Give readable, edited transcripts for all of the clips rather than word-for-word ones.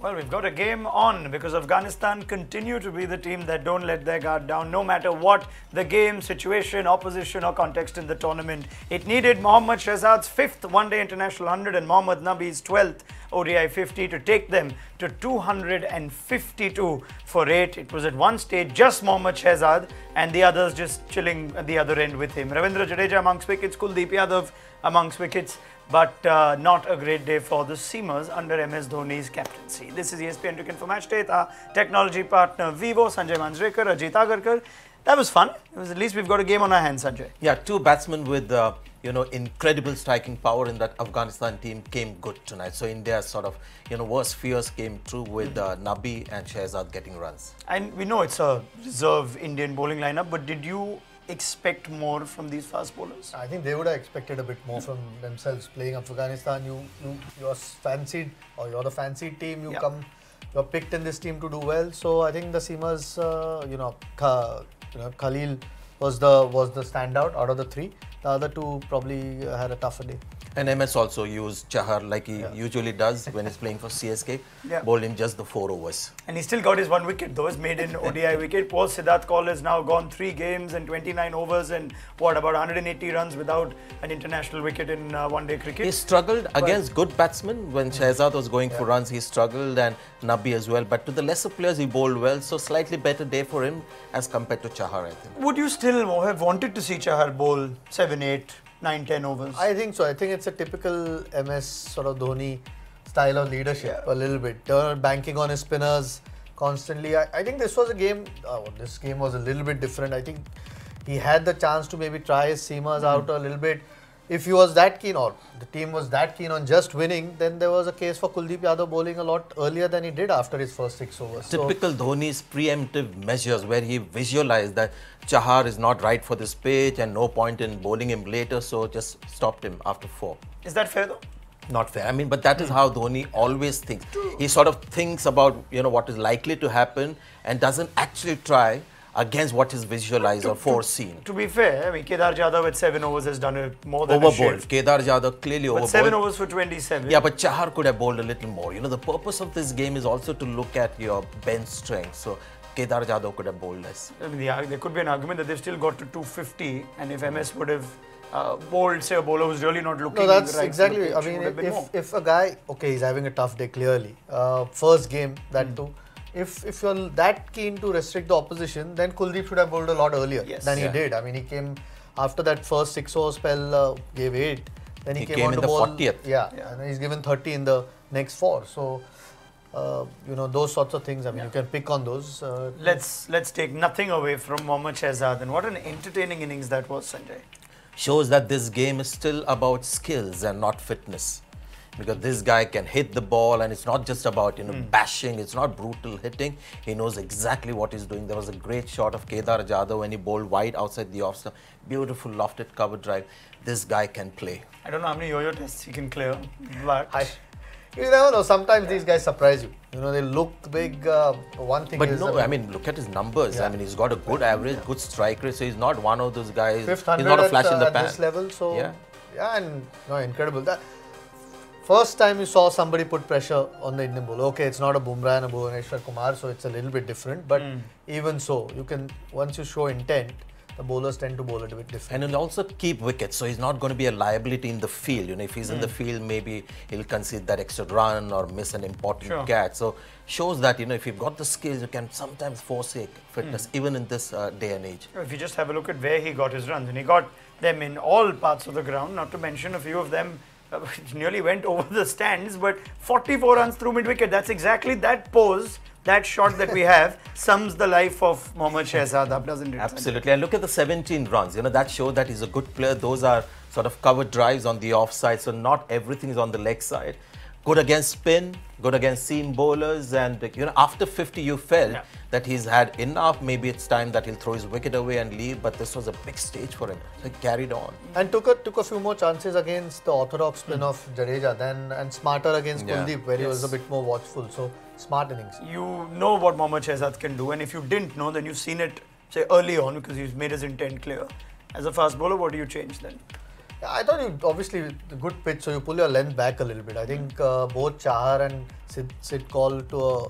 Well, we've got a game on because Afghanistan continue to be the team that don't let their guard down no matter what the game, situation, opposition or context in the tournament. It needed Mohammad Shahzad's 5th one-day international 100 and Mohammad Nabi's 12th ODI 50 to take them to 252 for 8. It was at one stage just Mohammad Shahzad and the others just chilling at the other end with him. Ravindra Jadeja amongst wickets, Kuldeep Yadav amongst wickets, but not a great day for the Seamers under MS Dhoni's captaincy. This is ESPNcricinfo Match Day. Our technology partner Vivo, Sanjay Manjrekar, Ajit Agarkar. That was fun. It was, at least we've got a game on our hands, Sanjay. Yeah, two batsmen with incredible striking power in that Afghanistan team came good tonight. So India's sort of worst fears came true with Nabi and Shahzad getting runs. And we know it's a reserve Indian bowling lineup, but did you expect more from these fast bowlers? I think they would have expected a bit more from themselves. Playing Afghanistan, you're fancied, or you're the fancied team. You're picked in this team to do well. So I think the Seamers, Khalil was the standout out of the three. The other two probably had a tougher day. And MS also used Chahar like he usually does when he's playing for CSK. Bowled him just the 4 overs. And he still got his 1 wicket though, his maiden ODI wicket. Poor Siddharth Kaul has now gone 3 games and 29 overs and about 180 runs without an international wicket in one-day cricket. He struggled against good batsmen. When Shahzad was going for runs, he struggled, and Nabi as well. But to the lesser players, he bowled well. So slightly better day for him as compared to Chahar, I think. Would you still have wanted to see Chahar bowl 7, 8, 9, 10 overs? I think so. I think it's a typical MS sort of Dhoni style of leadership a little bit. Banking on his spinners constantly. I think this was a game, this game was a little bit different. I think he had the chance to maybe try his seamers out a little bit. If he was that keen, or the team was that keen on just winning, then there was a case for Kuldeep Yadav bowling a lot earlier than he did after his first 6 overs. Typical Dhoni's preemptive measures where he visualized that Chahar is not right for this pitch and no point in bowling him later, so just stopped him after 4. Is that fair though? Not fair. I mean, but that is how Dhoni always thinks. He sort of thinks about what is likely to happen and doesn't actually try against what is visualized or foreseen. To be fair, I mean, Kedar Jadhav at 7 overs has done it more than overbowled. Kedar Jadhav clearly overbowled. 7 overs for 27. Yeah, but Chahar could have bowled a little more. The purpose of this game is also to look at your bench strength. So Kedar Jadhav could have bowled less. I mean, there could be an argument that they've still got to 250, and if MS would have bowled, say, a bowler who's really not looking. No, that's right exactly. I mean, if a guy, he's having a tough day clearly. First game, that too. If you're that keen to restrict the opposition, then Kuldeep should have bowled a lot earlier than he did. I mean, he came after that first 6 over spell, gave 8. Then he came on in to the bowl. 40th. And he's given 30 in the next 4. So, those sorts of things. I mean, you can pick on those. Let's take nothing away from Mohammad Shahzad, and what an entertaining innings that was, Sanjay. Shows that this game is still about skills and not fitness. Because this guy can hit the ball, and it's not just about bashing, it's not brutal hitting. He knows exactly what he's doing. There was a great shot of Kedar Jadhav when he bowled wide outside the off stump. Beautiful lofted cover drive. This guy can play. I don't know how many yo-yo tests he can clear, but you never know. Sometimes these guys surprise you. They look big. One thing is, I mean, look at his numbers. I mean, he's got a good average, good strike rate. So he's not one of those guys. He's not a flash in the pan. This level, so and incredible. First time you saw somebody put pressure on the Indian bowler. Okay, it's not a Bumrah and a Bhuvaneshwar Kumar, so it's a little bit different. But even so, once you show intent, the bowlers tend to bowl a bit different. And he'll also keep wickets, so he's not going to be a liability in the field. If he's in the field, maybe he'll concede that extra run or miss an important catch. So shows that if you've got the skills, you can sometimes forsake fitness, even in this day and age. If you just have a look at where he got his runs, and he got them in all parts of the ground, not to mention a few of them nearly went over the stands, but 44 runs through mid-wicket. That's exactly that pose, that shot that we have, sums the life of Mohammad Shahzad up, doesn't it? Absolutely. And look at the 17 runs. That shows that he's a good player. Those are sort of covered drives on the offside, so not everything is on the leg side. Good against spin, good against seam bowlers, and after 50 you felt that he's had enough. Maybe it's time that he'll throw his wicket away and leave, but this was a big stage for him. So he carried on. And took a few more chances against the orthodox spin of Jadeja and smarter against Kuldeep, where he was a bit more watchful. So smart innings. You know what Mohammad Shahzad can do, and if you didn't know, then you've seen it, say, early on, because he's made his intent clear. As a fast bowler, what do you change then? I thought you obviously the good pitch, so you pull your length back a little bit. I think both Chahar and Sid Kaul to a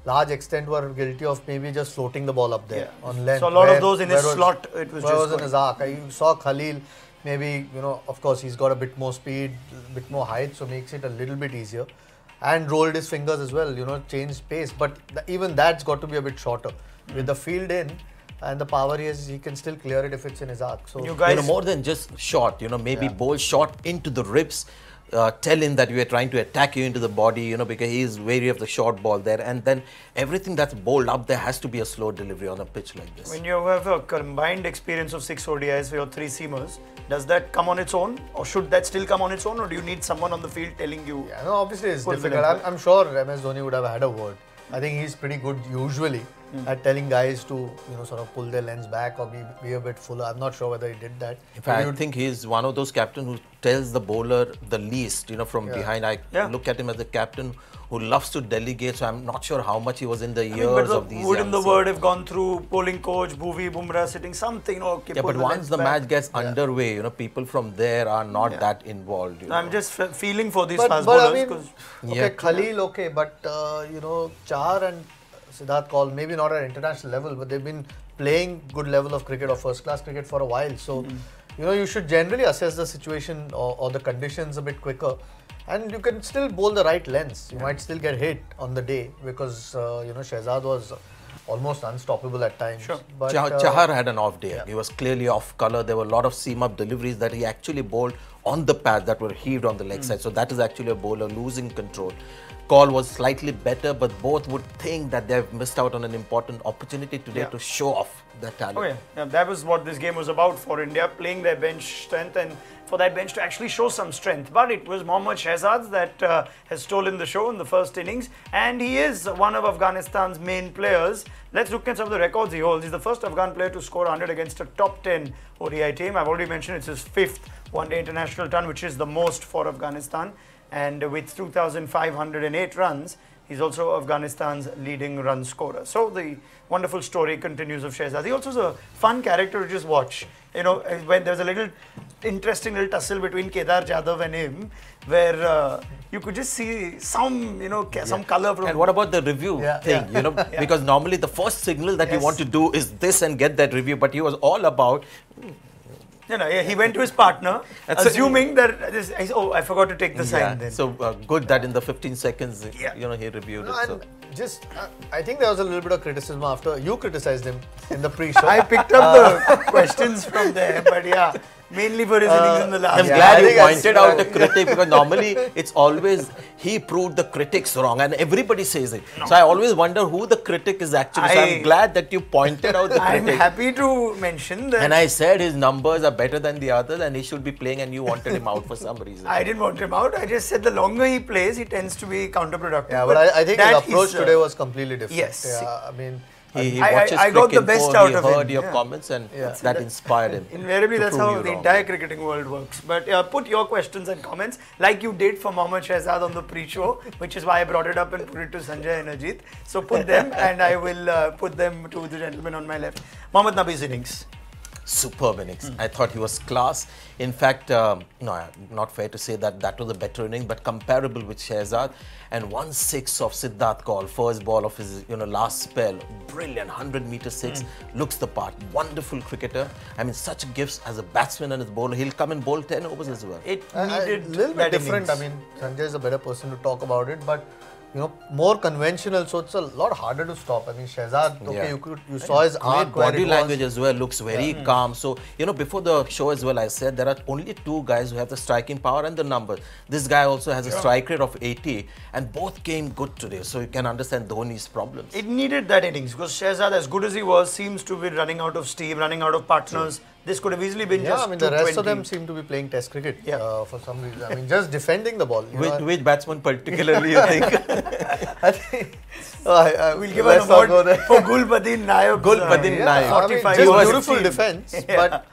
large extent were guilty of maybe just floating the ball up there on length. So a lot of those in his slot, it was just in his arc. You saw Khalil, maybe, of course he's got a bit more speed, a bit more height, so makes it a little bit easier. And rolled his fingers as well, changed pace. But even that's got to be a bit shorter. With the field in, and the power he can still clear it if it's in his arc. So you guys, more than just shot, maybe bowl shot into the ribs, tell him that we are trying to attack you into the body, because he is wary of the short ball there, and then everything that's bowled up there has to be a slow delivery on a pitch like this. When you have a combined experience of 6 ODIs for your 3 seamers, does that come on its own, or should that still come on its own, or do you need someone on the field telling you? Yeah, no, obviously it's difficult. I'm sure MS Dhoni would have had a word. I think he's pretty good usually at telling guys to sort of pull their lens back or be a bit fuller. I'm not sure whether he did that. In fact, I think he's one of those captains who tells the bowler the least, from behind. I look at him as the captain who loves to delegate, so I'm not sure how much he was in the ears of these wouldn't the word have gone through polling coach, Bhuvi, Bumrah sitting something? Okay, yeah, but once the match gets underway, people from there are not that involved. I'm just feeling for these fast bowlers. Khalil, but Chahar and Siddharth Kaul, maybe not at international level, but they've been playing good level of cricket or first class cricket for a while. So, you should generally assess the situation or the conditions a bit quicker. And you can still bowl the right lengths. You might still get hit on the day because, Shehzad was almost unstoppable at times. Sure. But Chahar had an off day. Yeah. He was clearly off colour. There were a lot of seam-up deliveries that he actually bowled on the pad that were heaved on the leg side. So that is actually a bowler losing control. Kaul was slightly better, but both would think that they've missed out on an important opportunity today to show off their talent. Oh yeah, that was what this game was about for India, playing their bench strength and for that bench to actually show some strength. But it was Mohammad Shehzad that has stolen the show in the first innings, and he is one of Afghanistan's main players. Let's look at some of the records he holds. He's the first Afghan player to score 100 against a top 10 ODI team. I've already mentioned it's his 5th one-day international ton, which is the most for Afghanistan. And with 2,508 runs, he's also Afghanistan's leading run scorer. So the wonderful story continues of Shehzad. He also is a fun character to just watch. When there's a little interesting little tussle between Kedar Jadhav and him, where you could just see some, some color from. And what about the review thing? Because normally the first signal that you want to do is this and get that review, but he was all about. He went to his partner, assuming that I forgot to take the sign then. So good that in the 15 seconds, he reviewed it. So. I think there was a little bit of criticism after you criticized him in the pre-show. I picked up the questions from there, but mainly for his innings in the last. I'm glad you pointed out the critic, because normally it's always he proved the critics wrong and everybody says it. No. So I always wonder who the critic is actually. So I'm glad that you pointed out the critic. I'm happy to mention that. And I said his numbers are better than the others and he should be playing, and you wanted him out for some reason. I didn't want him out. I just said the longer he plays, he tends to be counterproductive. Yeah, but I think his approach today was completely different. Yes. Yeah, I mean, he watches cricket, got the best out of him. He heard your comments and that inspired him. Invariably, that's how the entire cricketing world works. But put your questions and comments like you did for Mohammad Shehzad on the pre-show, which is why I brought it up and put it to Sanjay and Ajit. So put them and I will put them to the gentleman on my left. Mohammad Nabi's innings. Superb innings. I thought he was class. In fact, no, not fair to say that was a better inning, but comparable with Shehzad. And 1/6 of Siddharth Kaul, first ball of his last spell, brilliant 100-meter six, looks the part. Wonderful cricketer. I mean, such gifts as a batsman and as bowler. He'll come and bowl 10 overs as well. It needed a little bit different. Innings. I mean, Sanjay is a better person to talk about it, but more conventional, so it's a lot harder to stop. I mean, Shehzad, you saw his arc. Body language as well looks very calm. So, before the show as well, I said there are only 2 guys who have the striking power and the numbers. This guy also has a strike rate of 80, and both came good today. So you can understand Dhoni's problems. It needed that innings because Shehzad, as good as he was, seems to be running out of steam, running out of partners. This could have easily been just 220. The rest of them seem to be playing test cricket for some reason. I mean, just defending the ball. Which batsman particularly you think? I think we'll give an award for Gulbadin Nayak. Gulbadin Nayak. 45. Just beautiful defense, but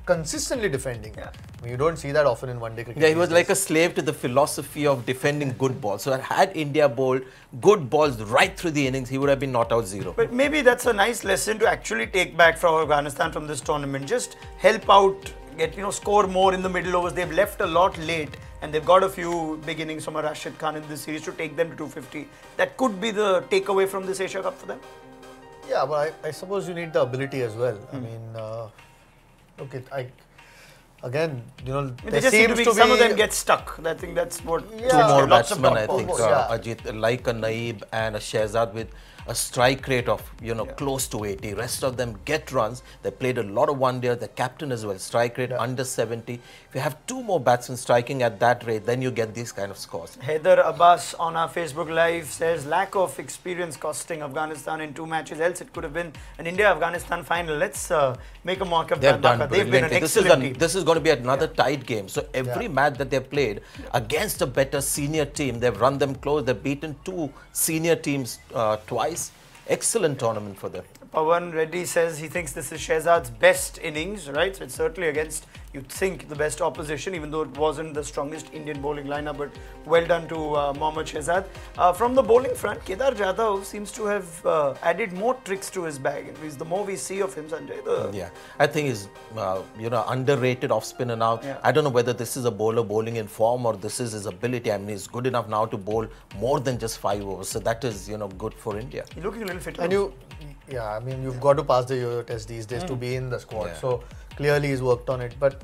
consistently defending. You don't see that often in one-day cricket. Yeah, he was like a slave to the philosophy of defending good balls. So had India bowled good balls right through the innings, he would have been not out 0. But maybe that's a nice lesson to actually take back from Afghanistan from this tournament. Just help out get score more in the middle overs. They've left a lot late, and they've got a few big innings from Rashid Khan in this series to take them to 250. That could be the takeaway from this Asia Cup for them. Yeah, but I suppose you need the ability as well. I mean, look, again, There seems to be some of them get stuck. I think that's what. Yeah. Two more lots of batsmen, I dot think, balls. Ajit, like a Naib and a Shehzad with a strike rate of close to 80. Rest of them get runs. They played a lot of one-day. The captain as well, strike rate under 70. If you have two more batsmen striking at that rate, then you get these kind of scores. Haider Abbas on our Facebook Live says lack of experience costing Afghanistan in 2 matches. Else it could have been an India-Afghanistan final. Let's make a mark of that. They've been an excellent team. This is going to be another tight game. So every match that they've played against a better senior team, they've run them close. They've beaten 2 senior teams twice. Excellent tournament for them. Pawan Reddy says he thinks this is Shehzad's best innings, right? So it's certainly against, you'd think, the best opposition, even though it wasn't the strongest Indian bowling lineup. But well done to Mohammad Shehzad. From the bowling front, Kedar Jadhav seems to have added more tricks to his bag. The more we see of him, Sanjay. Yeah, I think he's underrated off spinner now. Yeah. I don't know whether this is a bowler bowling in form or this is his ability. I mean, he's good enough now to bowl more than just 5 overs. So that is good for India. He's looking a little fitter. And I mean, you've got to pass the Yo-Yo test these days to be in the squad. Yeah. So clearly he's worked on it. But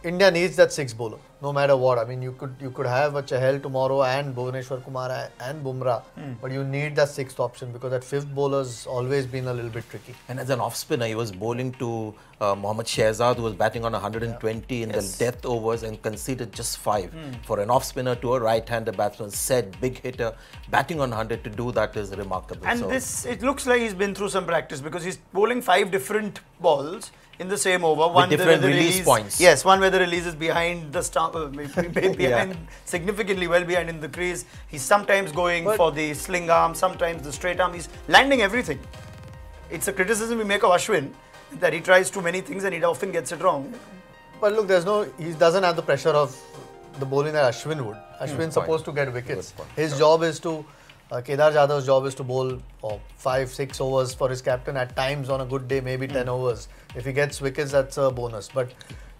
India needs that 6 bowler, no matter what. I mean, you could have a Chahal tomorrow and Bhuvaneshwar Kumar and Bumrah, but you need that 6th option because that 5th bowler's always been a little bit tricky. And as an off spinner, he was bowling to Mohammad Shehzad, who was batting on 120 in the death overs and conceded just 5. For an off spinner to a right-hander batsman, said big hitter, batting on 100 to do that is remarkable. And it looks like he's been through some practice because he's bowling 5 different balls in the same over. With different release points. Yes, one where the release is behind the stump, significantly well behind in the crease. He's sometimes going for the sling arm, sometimes the straight arm. He's landing everything. It's a criticism we make of Ashwin that he tries too many things and he often gets it wrong. But look, he doesn't have the pressure of the bowling that Ashwin would. Ashwin's supposed to get wickets. His job is to Kedar Jadhav's job is to bowl 5-6 overs for his captain at times on a good day, maybe 10 overs. If he gets wickets, that's a bonus. But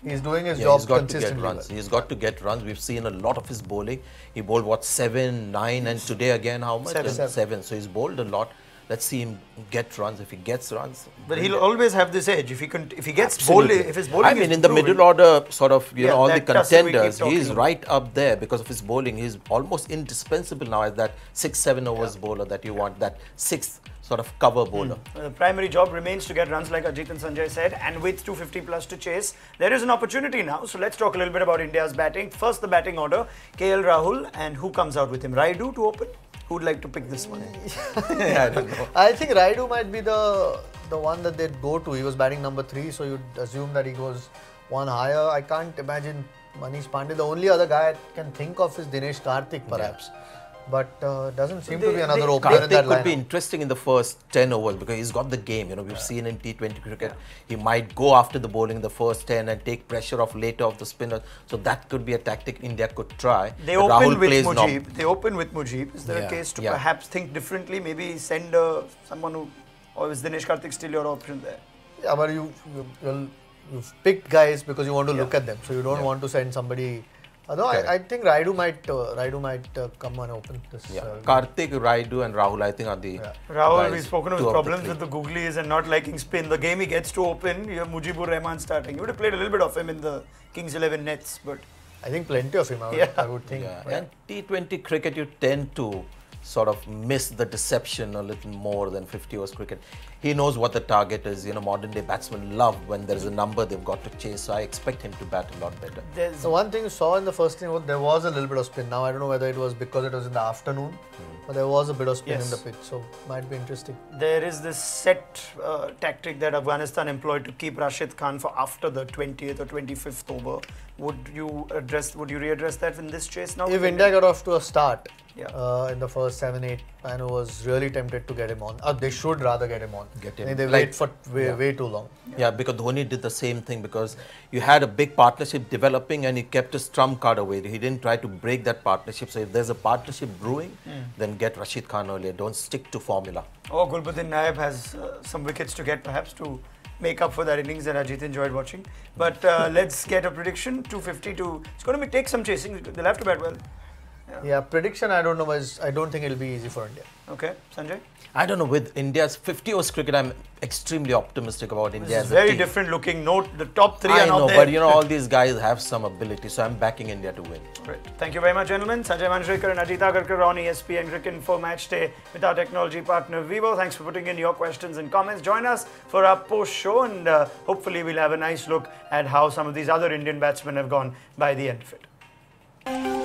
he's doing his job consistently. He's got to get runs. We've seen a lot of his bowling. He bowled 7, 9, and today again how much? 7. So he's bowled a lot. Let's see him get runs. If he gets runs, but he'll always have this edge. If he gets bowled, if his bowling, I mean, in the middle order, sort of, all the contenders, he's right up there because of his bowling. He's almost indispensable now as that 6-7 overs bowler that you want, that 6th sort of cover bowler. The primary job remains to get runs, like Ajit and Sanjay said, and with 250 plus to chase, there is an opportunity now. So let's talk a little bit about India's batting. First, the batting order: KL Rahul, and who comes out with him? Raidu to open. Who would like to pick this one? I don't know. I think Raidu might be the one that they'd go to. He was batting number 3, so you'd assume that he goes one higher. I can't imagine Manish Pandey. The only other guy I can think of is Dinesh Karthik, perhaps. But doesn't seem to be another opener in that lineup. Could be interesting in the first 10 overs because he's got the game. We've seen in T20 cricket, he might go after the bowling in the first 10 and take pressure off later of the spinner. So that could be a tactic India could try. They open with Mujib. Is there a case to perhaps think differently? Maybe send someone who, or is Dinesh Karthik still your option there? Yeah, but you've picked guys because you want to look at them. So you don't want to send somebody. No, I think Raidu might come and open this. Karthik, Raidu and Rahul, I think are the Rahul, we've spoken of his problems with the googlies and not liking spin. The game he gets to open, you have Mujibur Rahman starting. You would have played a little bit of him in the Kings 11 nets, but I think plenty of him, I would think. And T20 cricket, you tend to sort of miss the deception a little more than 50 overs cricket. He knows what the target is. Modern day batsmen love when there is a number they've got to chase. So I expect him to bat a lot better. The one thing you saw in the first inning, there was a little bit of spin. Now I don't know whether it was because it was in the afternoon, but there was a bit of spin in the pitch. So might be interesting. There is this set tactic that Afghanistan employed to keep Rashid Khan for after the 20th or 25th over. Would you readdress that in this chase now? If India got off to a start in the first 7-8, I was really tempted to get him on. They should rather get him on. They wait for way too long. Yeah, because Dhoni did the same thing because you had a big partnership developing and he kept his trump card away. He didn't try to break that partnership. So if there's a partnership brewing, then get Rashid Khan earlier. Don't stick to formula. Gulbuddin Naib has some wickets to get perhaps to make up for that innings that Ajit enjoyed watching. But let's get a prediction. 250 to. It's going to take some chasing. They'll have to bat well. Yeah, prediction I don't know, but I don't think it'll be easy for India. Okay, Sanjay? I don't know, with India's 50 overs cricket, I'm extremely optimistic about India It's as a very team. different looking. Note the top three I are not know, there. but you know, all these guys have some ability, so I'm backing India to win. Great. Thank you very much, gentlemen. Sanjay Manjrekar and Ajit Agarkar on ESPNcricinfo Match Day with our technology partner Vivo. Thanks for putting in your questions and comments. Join us for our post show, and hopefully we'll have a nice look at how some of these other Indian batsmen have gone by the end of it.